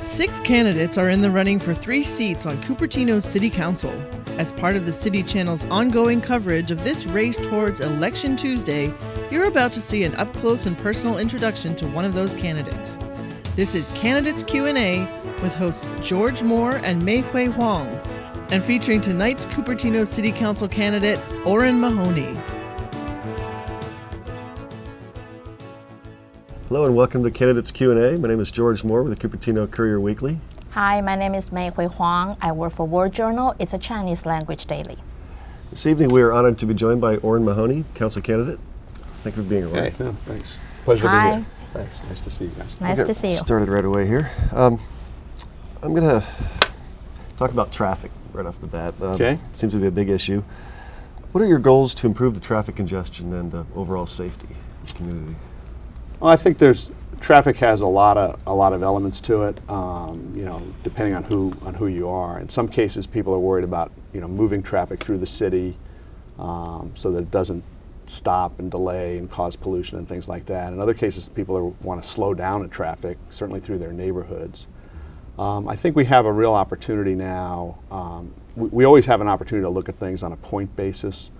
6 candidates are in the running for 3 seats on Cupertino City Council. As part of the City Channel's ongoing coverage of this race towards Election Tuesday, you're about to see an up-close and personal introduction to one of those candidates. This is Candidates Q&A with hosts George Moore and Mei-Hui Huang, and featuring tonight's Cupertino City Council candidate, Orrin Mahoney. Hello and welcome to Candidates Q&A. My name is George Moore with the Cupertino Courier Weekly. Hi, my name is Mei-Hui Huang. I work for World Journal. It's a Chinese language daily. This evening we are honored to be joined by Orrin Mahoney, council candidate. Thank you for being here. Hey, no, thanks. Pleasure to be here. Thanks. Nice to see you guys. Nice to see you. Started right away here. I'm going to talk about traffic right off the bat. Okay. It seems to be a big issue. What are your goals to improve the traffic congestion and overall safety in the community? Well, I think traffic has a lot of elements to it. Depending on who you are. In some cases, people are worried about moving traffic through the city so that it doesn't stop and delay and cause pollution and things like that. In other cases, people want to slow down the traffic, certainly through their neighborhoods. I think we have a real opportunity now. We always have an opportunity to look at things on a point basis.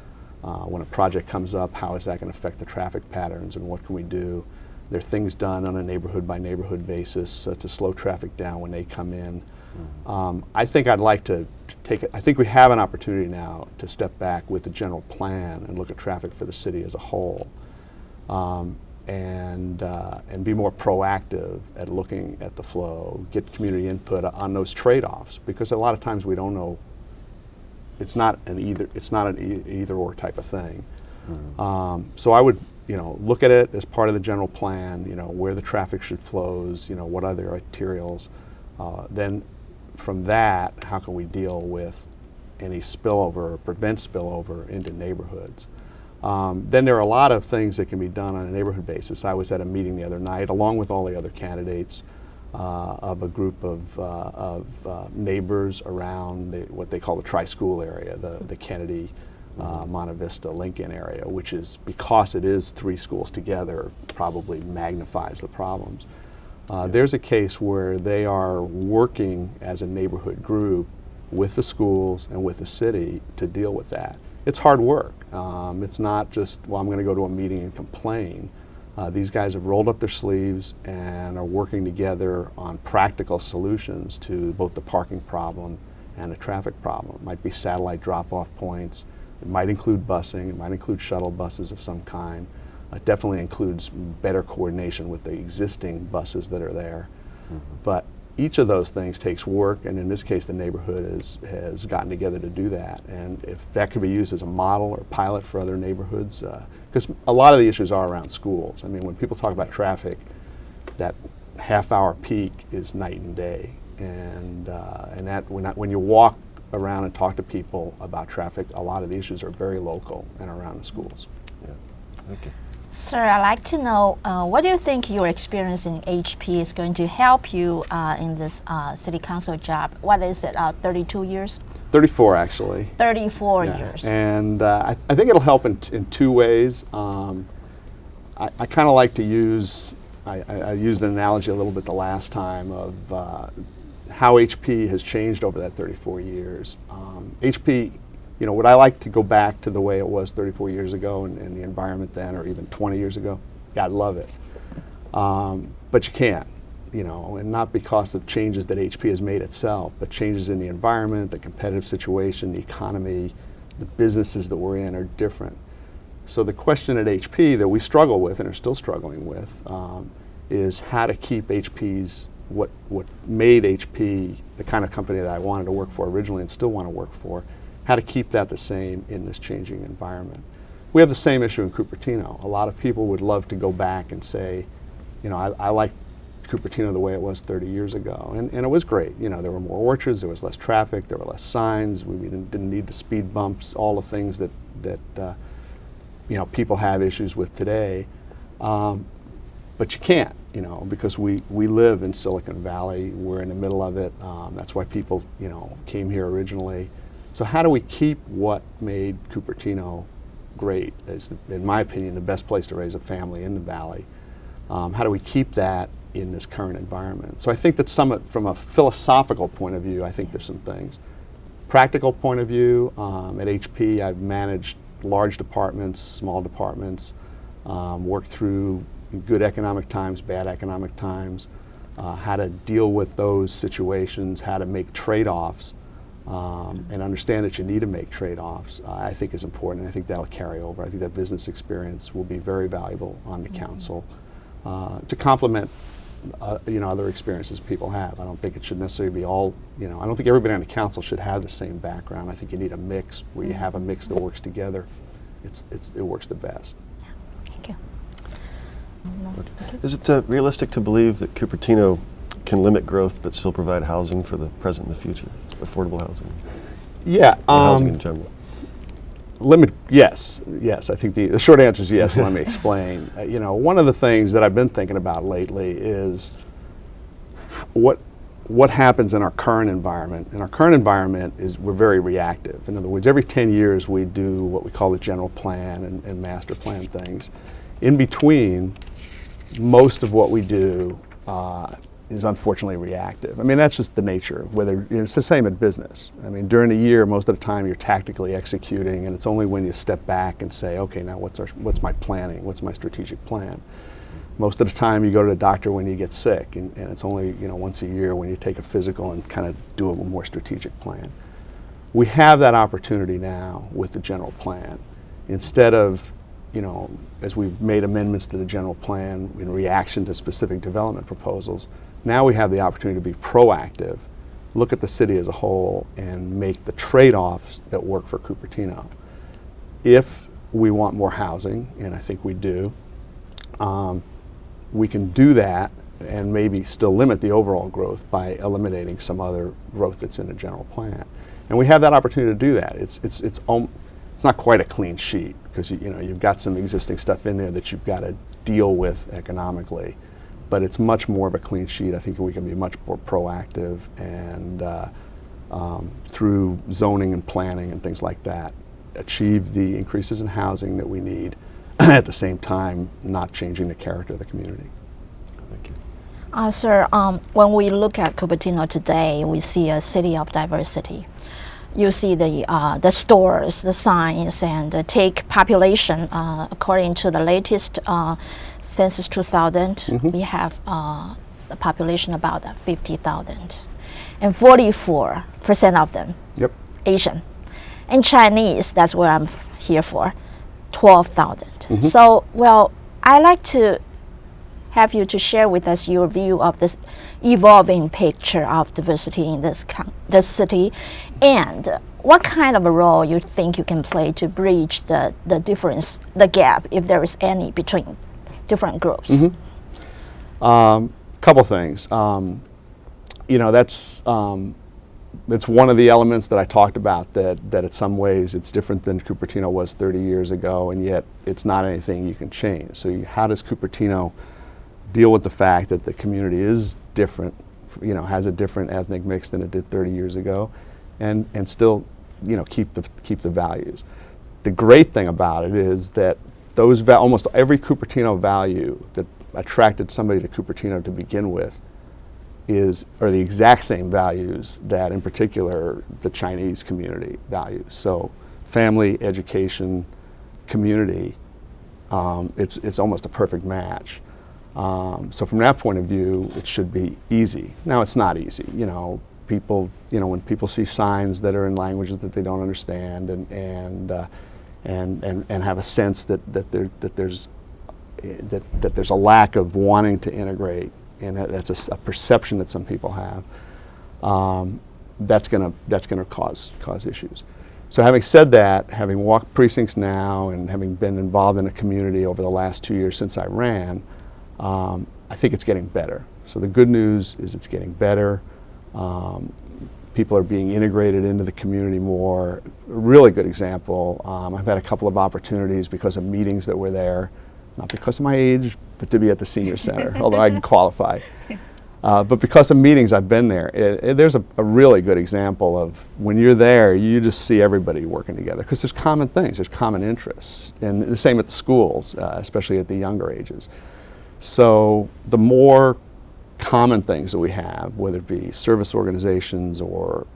When a project comes up, how is that going to affect the traffic patterns and what can we do? There are things done on a neighborhood by neighborhood basis to slow traffic down when they come in. I think I'd like to take it. I think we have an opportunity now to step back with the general plan and look at traffic for the city as a whole, and be more proactive at looking at the flow, get community input on those trade-offs, because a lot of times we don't know. It's not an either or type of thing. So I would look at it as part of the general plan, where the traffic should flows, what are their arterials. Then from that, how can we deal with any spillover or prevent spillover into neighborhoods? Then there are a lot of things that can be done on a neighborhood basis. I was at a meeting the other night, along with all the other candidates, of a group of neighbors around what they call the tri-school area, the Kennedy, Monte Vista, Lincoln area, which is, because it is 3 schools together, probably magnifies the problems. There's a case where they are working as a neighborhood group with the schools and with the city to deal with that. It's hard work. It's not just, well, I'm going to go to a meeting and complain. These guys have rolled up their sleeves and are working together on practical solutions to both the parking problem and the traffic problem. It might be satellite drop-off points. It might include busing. It might include shuttle buses of some kind. It definitely includes better coordination with the existing buses that are there. But each of those things takes work, and in this case, the neighborhood has gotten together to do that. And if that could be used as a model or pilot for other neighborhoods, because a lot of the issues are around schools. I mean, when people talk about traffic, that half-hour peak is night and day, and that when you walk around and talk to people about traffic, a lot of the issues are very local and around the schools. Yeah. Okay. Sir, I'd like to know, what do you think your experience in HP is going to help you in this city council job? What is it, 32 years? 34, actually. 34 years. And I think it'll help in 2 ways. I kind of like to use, I used an analogy a little bit the last time of how HP has changed over that 34 years. HP, would I like to go back to the way it was 34 years ago and the environment then, or even 20 years ago? Yeah, I'd love it. But you can't, and not because of changes that HP has made itself, but changes in the environment, the competitive situation, the economy, the businesses that we're in are different. So the question at HP that we struggle with and are still struggling with is how to keep HP's, what made HP the kind of company that I wanted to work for originally and still want to work for, how to keep that the same in this changing environment. We have the same issue in Cupertino. A lot of people would love to go back and say, I like Cupertino the way it was 30 years ago, and it was great. There were more orchards, there was less traffic, there were less signs, we didn't need the speed bumps, all the things that people have issues with today. But you can't, because we live in Silicon Valley, we're in the middle of it. That's why people, came here originally. So how do we keep what made Cupertino great? Is, in my opinion, the best place to raise a family in the valley. How do we keep that in this current environment. So I think that from a philosophical point of view, I think there's some things. Practical point of view, at HP I've managed large departments, small departments, worked through good economic times, bad economic times, how to deal with those situations, how to make trade-offs, and understand that you need to make trade-offs, I think is important, and I think that'll carry over. I think that business experience will be very valuable on the council to complement other experiences people have. I don't think it should necessarily be all, I don't think everybody on the council should have the same background. I think you need a mix where you have a mix that works together. It works the best. Thank you. Is it realistic to believe that Cupertino can limit growth but still provide housing for the present and the future, affordable housing? Yeah. Housing in general. Yes. I think the short answer is yes. Let me explain. One of the things that I've been thinking about lately is what happens in our current environment. In our current environment is we're very reactive. In other words, every 10 years we do what we call the general plan and master plan things. In between, most of what we do is unfortunately reactive. I mean, that's just the nature. It's the same in business. I mean, during the year, most of the time you're tactically executing, and it's only when you step back and say, okay, now what's my planning? What's my strategic plan? Most of the time you go to the doctor when you get sick, and it's only once a year when you take a physical and kind of do a more strategic plan. We have that opportunity now with the general plan. Instead of as we've made amendments to the general plan in reaction to specific development proposals, now we have the opportunity to be proactive, look at the city as a whole, and make the trade-offs that work for Cupertino. If we want more housing, and I think we do, we can do that and maybe still limit the overall growth by eliminating some other growth that's in the general plan. And we have that opportunity to do that. It's not quite a clean sheet because you've got some existing stuff in there that you've got to deal with economically, but it's much more of a clean sheet. I think we can be much more proactive and through zoning and planning and things like that, achieve the increases in housing that we need at the same time not changing the character of the community. Thank you. Sir, when we look at Cupertino today, we see a city of diversity. You see the stores, the signs, and take population. According to the latest Census 2000, we have a population about 50,000, and 44% of them Asian, and Chinese. That's what I'm here for, 12,000. So, well, I like to have you to share with us your view of this evolving picture of diversity in this city, and what kind of a role you think you can play to bridge the difference, the gap, if there is any, between different groups. Couple things. That's one of the elements that I talked about, that in some ways it's different than Cupertino was 30 years ago, and yet it's not anything you can change. So how does Cupertino deal with the fact that the community is different, has a different ethnic mix than it did 30 years ago, and still, keep the values. The great thing about it is that almost every Cupertino value that attracted somebody to Cupertino to begin with are the exact same values that, in particular, the Chinese community values. So, family, education, community. It's almost a perfect match. So from that point of view, it should be easy. Now, it's not easy. People, when people see signs that are in languages that they don't understand, and have a sense that there's a lack of wanting to integrate, and that's a perception that some people have, that's gonna cause issues. So having said that, having walked precincts now and having been involved in a community over the last 2 years since I ran, I think it's getting better. So the good news is it's getting better. People are being integrated into the community more. A really good example, I've had a couple of opportunities because of meetings that were there, not because of my age, but to be at the senior center, although I can qualify. But because of meetings, I've been there. There's a really good example of when you're there, you just see everybody working together because there's common things, there's common interests. And the same at the schools, especially at the younger ages. So the more common things that we have, whether it be service organizations or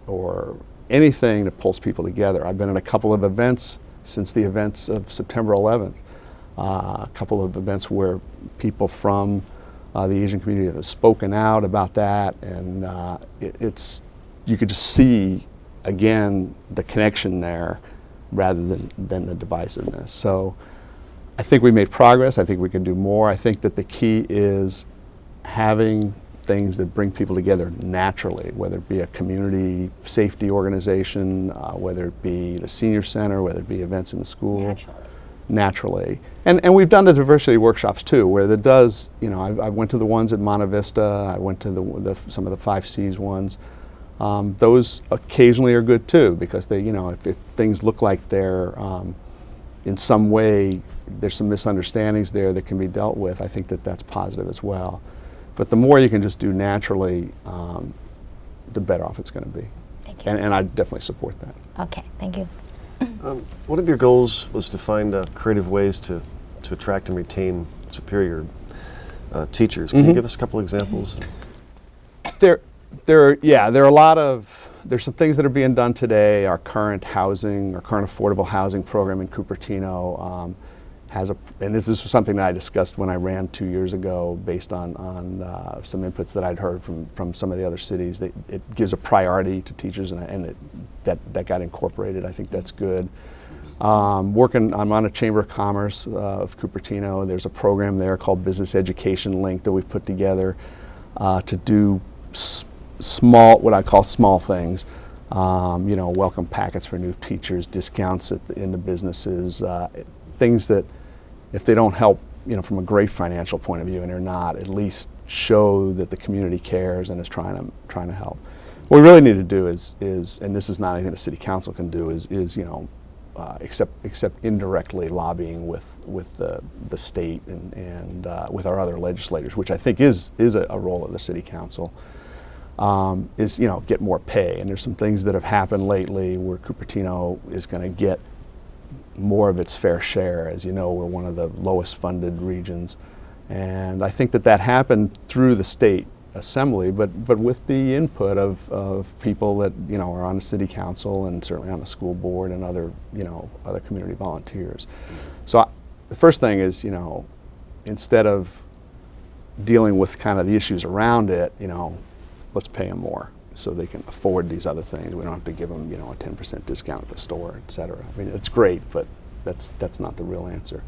anything that pulls people together. I've been at a couple of events since the events of September 11th, a couple of events where people from the Asian community have spoken out about that, and you could just see again the connection there rather than the divisiveness. So I think we made progress. I think we can do more. I think that the key is having things that bring people together naturally, whether it be a community safety organization, whether it be the senior center, whether it be events in the school. Naturally. And we've done the diversity workshops too, where that does, you know, I went to the ones at Monte Vista, I went to some of the 5Cs ones. Those occasionally are good too, because they, you know, if things look like they're in some way, there's some misunderstandings there that can be dealt with, I think that that's positive as well. But the more you can just do naturally, the better off it's going to be. Thank you. And I definitely support that. Okay, thank you. One of your goals was to find creative ways to attract and retain superior teachers. Can you give us a couple examples? There are a lot of, there's some things that are being done today. Our current affordable housing program in Cupertino and this is something that I discussed when I ran 2 years ago based on some inputs that I'd heard from some of the other cities. It gives a priority to teachers, and that got incorporated. I think that's good. I'm on a Chamber of Commerce of Cupertino. There's a program there called Business Education Link that we've put together to do what I call small things. You know, welcome packets for new teachers, discounts in the businesses, things that if they don't help, you know, from a great financial point of view, and they're not, at least show that the community cares and is trying to help. What we really need to do is and this is not anything the city council can do, is you know, except indirectly lobbying with the state and with our other legislators, which I think is a role of the city council. Is, you know, get more pay, and there's some things that have happened lately where Cupertino is going to get more of its fair share. As you know, we're one of the lowest funded regions, and I think that happened through the state assembly, but with the input of people that, you know, are on the city council and certainly on the school board and other, you know, other community volunteers. So the first thing is, you know, instead of dealing with kind of the issues around it, you know, let's pay them more so they can afford these other things. We don't have to give them, you know, a 10% discount at the store, et cetera. I mean, it's great, but that's not the real answer.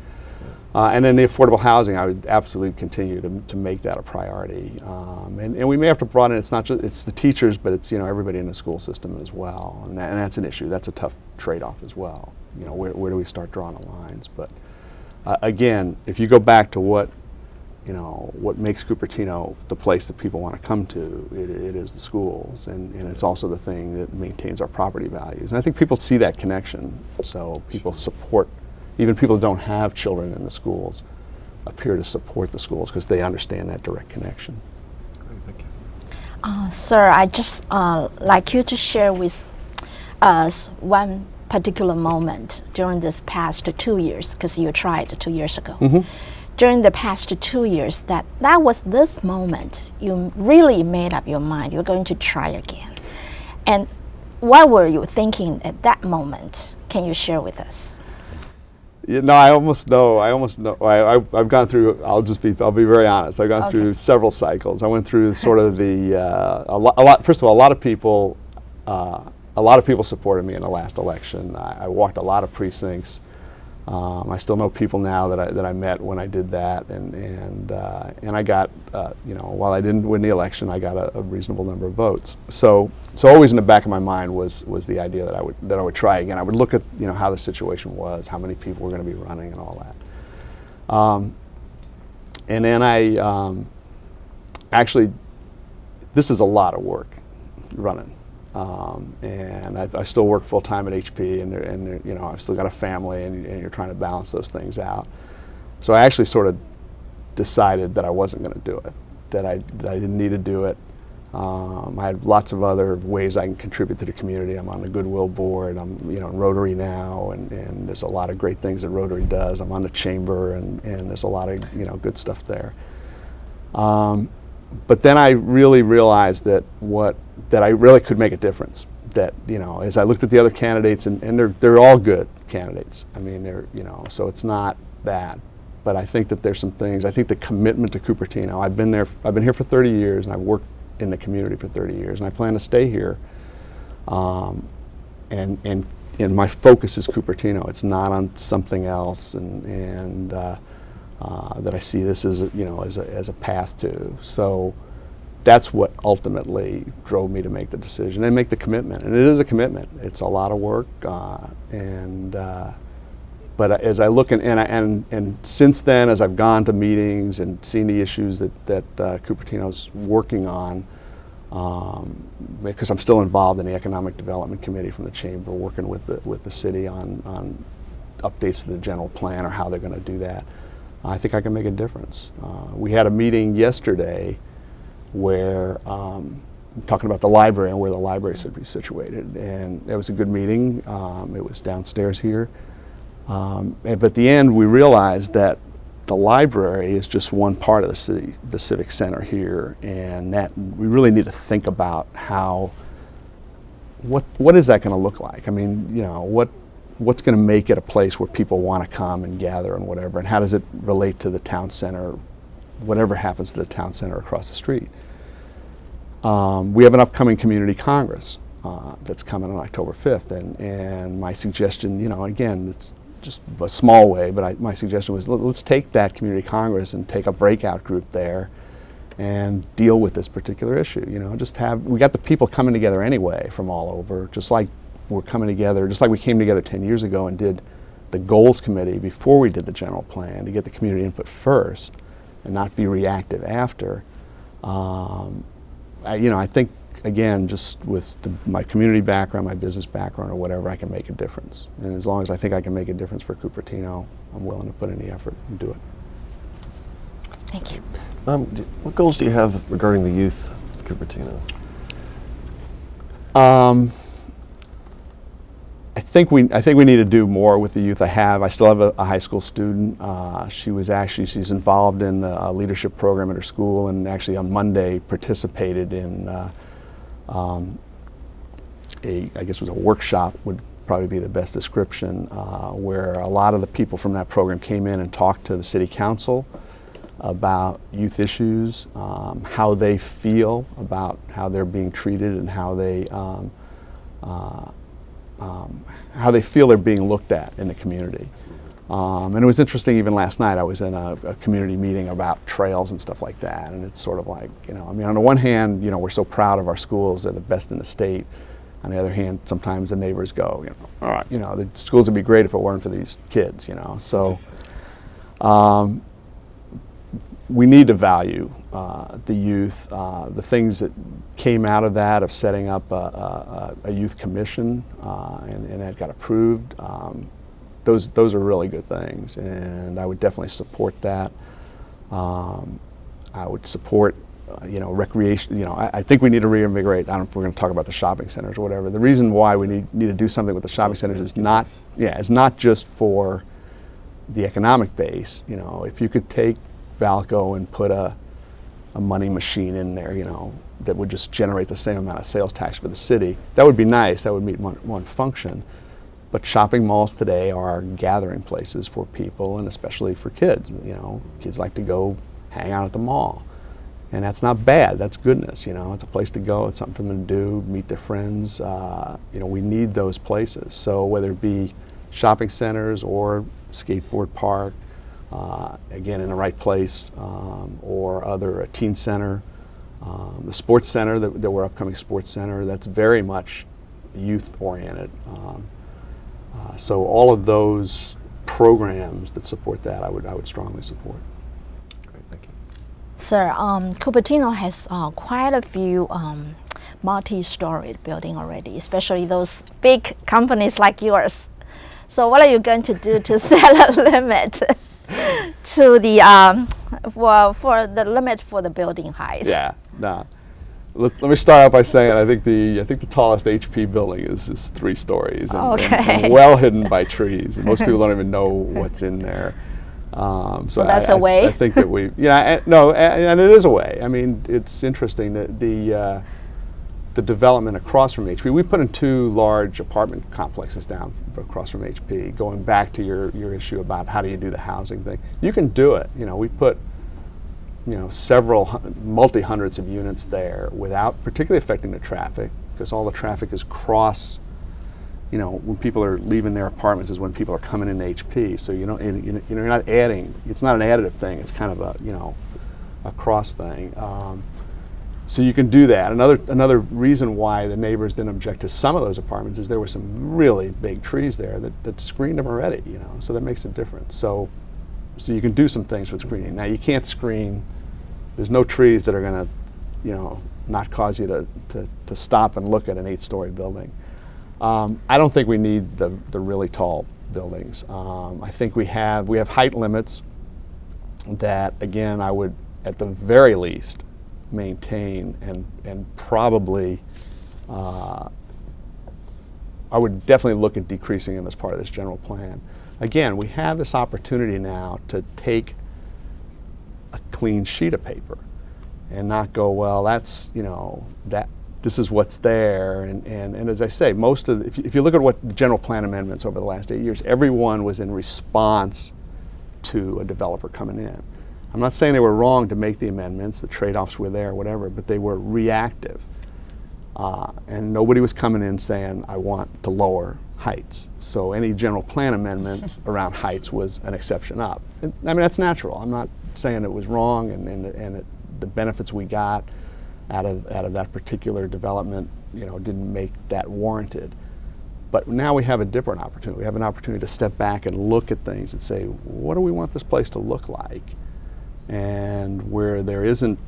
And then the affordable housing, I would absolutely continue to make that a priority. And we may have to broaden it. It's not just it's the teachers, but it's, you know, everybody in the school system as well. And that's an issue. That's a tough trade-off as well. You know, where do we start drawing the lines? But again, if you go back to what makes Cupertino the place that people want to come to, it is the schools, and it's also the thing that maintains our property values. And I think people see that connection, so people support, even people who don't have children in the schools appear to support the schools because they understand that direct connection. Great, thank you. Sir, I just like you to share with us one particular moment during this past 2 years, because you tried 2 years ago. Mm-hmm. During the past 2 years, that was this moment you really made up your mind you're going to try again. And what were you thinking at that moment? Can you share with us? Yeah, no, I almost know. I've gone through. I'll be very honest. I've gone through several cycles. I went through sort of a lot. First of all, a lot of people supported me in the last election. I walked a lot of precincts. I still know people now that I met when I did that, and I got, you know, while I didn't win the election, I got a reasonable number of votes. So always in the back of my mind was the idea that I would try again. I would look at, you know, how the situation was, how many people were going to be running, and all that. And then I actually, this is a lot of work running. And I still work full time at HP, and you know, I've still got a family, and you're trying to balance those things out. So I actually sort of decided that I wasn't going to do it, that I didn't need to do it. I have lots of other ways I can contribute to the community. I'm on the Goodwill board. I'm, you know, in Rotary now, and there's a lot of great things that Rotary does. I'm on the Chamber, and there's a lot of, you know, good stuff there. but then I really realized that I really could make a difference. That, as I looked at the other candidates, and they're all good candidates. I mean, so it's not that. But I think that there's some things. I think the commitment to Cupertino. I've been here for 30 years, and I've worked in the community for 30 years, and I plan to stay here. And my focus is Cupertino. It's not on something else, and that I see this as as a path to. So that's what ultimately drove me to make the decision and make the commitment. And it is a commitment. It's a lot of work, but as I look and since then, as I've gone to meetings and seen the issues that Cupertino's working on, because I'm still involved in the Economic Development Committee from the Chamber, working with the city on updates to the general plan or how they're going to do that. I think I can make a difference. We had a meeting yesterday where talking about the library and where the library should be situated, and it was a good meeting. It was downstairs here, but at the end we realized that the library is just one part of the civic center here, and that we really need to think about what is that going to look like? I mean, what's going to make it a place where people want to come and gather and whatever, and how does it relate to the town center, whatever happens to the town center across the street. We have an upcoming community congress that's coming on October 5th, and my suggestion, again, it's just a small way, but my suggestion was let's take that community congress and take a breakout group there and deal with this particular issue. We got the people coming together anyway from all over, just like we're coming together, just like we came together 10 years ago and did the goals committee before we did the general plan to get the community input first and not be reactive after. I think, again, just with my community background, my business background, or whatever, I can make a difference. And as long as I think I can make a difference for Cupertino, I'm willing to put in the effort and do it. Thank you. What goals do you have regarding the youth of Cupertino? I think we need to do more with the youth. I still have a high school student. She's involved in a leadership program at her school, and actually on Monday participated in I guess it was a workshop, would probably be the best description, where a lot of the people from that program came in and talked to the city council about youth issues, how they feel about how they're being treated, and how they feel they're being looked at in the community. And it was interesting, even last night I was in a community meeting about trails and stuff like that, and it's sort of like, on the one hand, we're so proud of our schools, they're the best in the state. On the other hand, sometimes the neighbors go, all right, the schools would be great if it weren't for these kids, So we need to value the youth, the things that came out of that, of setting up a youth commission, and that got approved. Those are really good things, and I would definitely support that. I would support, recreation. I think we need to reinvigorate. I don't know if we're going to talk about the shopping centers or whatever. The reason why we need to do something with the shopping centers is not just for the economic base. If you could take Valco and put a money machine in there, that would just generate the same amount of sales tax for the city, that would be nice. That would meet one function. But shopping malls today are gathering places for people, and especially for kids. Kids like to go hang out at the mall, and that's not bad. That's goodness. It's a place to go. It's something for them to do, meet their friends. We need those places. So whether it be shopping centers or skateboard park, again in the right place, or a teen center, the sports center that we're upcoming sports center, that's very much youth oriented. So all of those programs that support that, I would strongly support. Great, thank you. Sir, Cupertino has quite a few multi-storied buildings already, especially those big companies like yours. So what are you going to do to set a limit to the for the limit for the building height? Yeah, no. Let me start out by saying I think the tallest HP building is 3 stories and well hidden by trees. And most people don't even know what's in there. So that's a way? I think that we, no, and it is a way. I mean, it's interesting that the development across from HP, we put in 2 large apartment complexes down across from HP, going back to your issue about how do you do the housing thing. You can do it. We put several multi-hundreds of units there without particularly affecting the traffic, because all the traffic is cross, when people are leaving their apartments is when people are coming in HP. So you're not adding, it's not an additive thing, it's kind of a cross thing. So you can do that. Another reason why the neighbors didn't object to some of those apartments is there were some really big trees there that screened them already, so that makes a difference. So you can do some things with screening. Now you can't screen, there's no trees that are going to, not cause you to stop and look at an 8-story building. I don't think we need the really tall buildings. I think we have height limits that, again, I would at the very least maintain and probably I would definitely look at decreasing them as part of this general plan. Again, we have this opportunity now to take a clean sheet of paper and not go, well, that's, that this is what's there. And as I say, most of if you look at what the general plan amendments over the last 8 years, everyone was in response to a developer coming in. I'm not saying they were wrong to make the amendments, the trade-offs were there, whatever, but they were reactive. And nobody was coming in saying, I want to lower heights. So any general plan amendment around heights was an exception up. And, I mean, that's natural. I'm not saying it was wrong, and the benefits we got out of that particular development, didn't make that warranted. But now we have a different opportunity. We have an opportunity to step back and look at things and say, what do we want this place to look like? And where there isn't,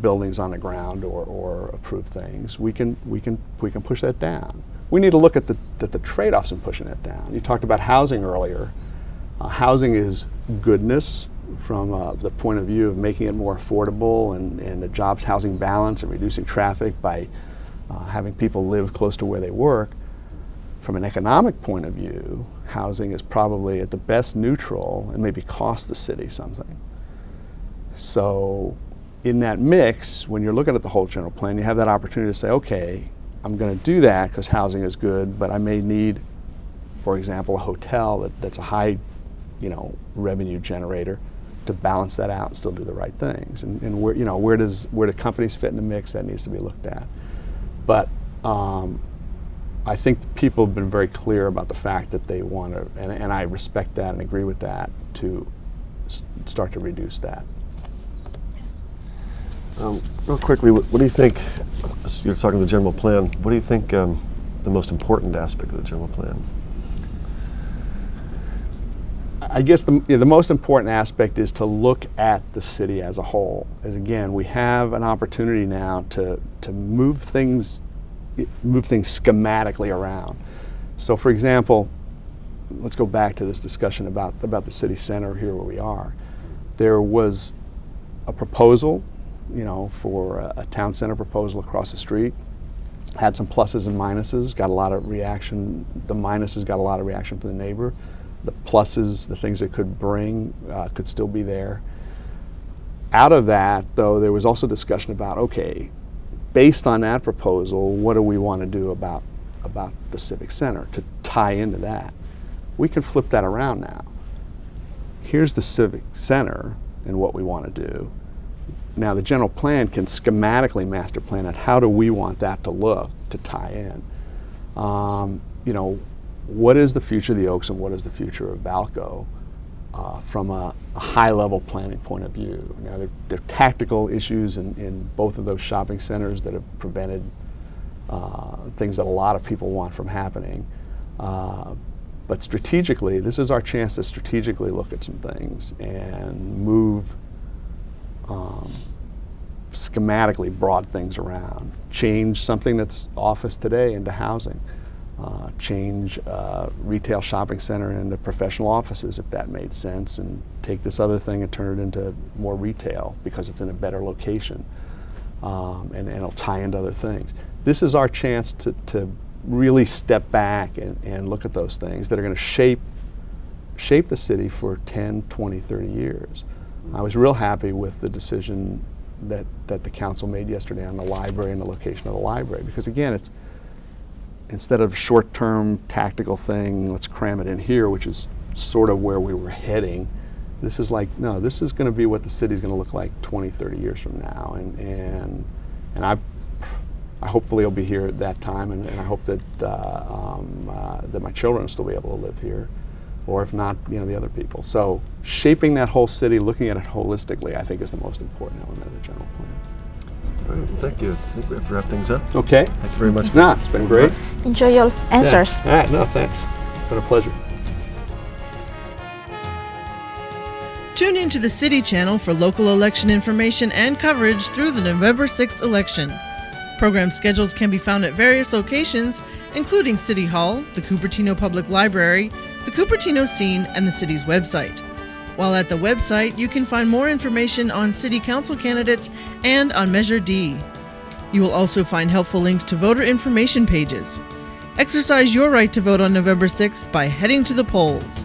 buildings on the ground or approved things, we can push that down. We need to look at the trade-offs in pushing it down. You talked about housing earlier. Housing is goodness from the point of view of making it more affordable and the jobs housing balance and reducing traffic by having people live close to where they work. From an economic point of view, housing is probably at the best neutral and maybe cost the city something. So in that mix, when you're looking at the whole general plan, you have that opportunity to say, okay, I'm going to do that because housing is good, but I may need, for example, a hotel that's a high, revenue generator to balance that out and still do the right things. And where do companies fit in the mix? That needs to be looked at. But I think people have been very clear about the fact that they want to, and I respect that and agree with that, to start to reduce that. Real quickly, what do you think, you're talking the general plan, what do you think the most important aspect of the general plan? I guess the most important aspect is to look at the city as a whole. As again, we have an opportunity now to move things schematically around. So for example, let's go back to this discussion about the city center here where we are. There was a proposal, for a town center proposal across the street. Had some pluses and minuses, got a lot of reaction. The minuses got a lot of reaction from the neighbor. The pluses, the things it could bring, could still be there. Out of that, though, there was also discussion about, okay, based on that proposal, what do we want to do about the civic center to tie into that? We can flip that around now. Here's the civic center and what we want to do. Now the general plan can schematically master plan it. How do we want that to look to tie in? What is the future of the Oaks and what is the future of Balco from a high-level planning point of view? Now there are tactical issues in both of those shopping centers that have prevented things that a lot of people want from happening. But strategically, this is our chance to strategically look at some things and move schematically broad things around. Change something that's office today into housing. Change retail shopping center into professional offices if that made sense, and take this other thing and turn it into more retail because it's in a better location, and it'll tie into other things. This is our chance to really step back and look at those things that are going to shape shape the city for 10, 20, 30 years. I was real happy with the decision that the council made yesterday on the library and the location of the library, because again, it's instead of short-term tactical thing, let's cram it in here, which is sort of where we were heading. This is like, no, this is going to be what the city's going to look like 20, 30 years from now, and I hopefully will be here at that time, and I hope that that my children will still be able to live here, or if not, you know, the other people. So shaping that whole city, looking at it holistically, I think is the most important element of the general plan. All right, thank you. I think we have to wrap things up. Okay. Thank you very much. No, it's been great. Enjoy your answers. Yeah. All right, no, thanks. It's been a pleasure. Tune in to the City Channel for local election information and coverage through the November 6th election. Program schedules can be found at various locations, including City Hall, the Cupertino Public Library, the Cupertino Scene, and the city's website. While at the website, you can find more information on City Council candidates and on Measure D. You will also find helpful links to voter information pages. Exercise your right to vote on November 6th by heading to the polls.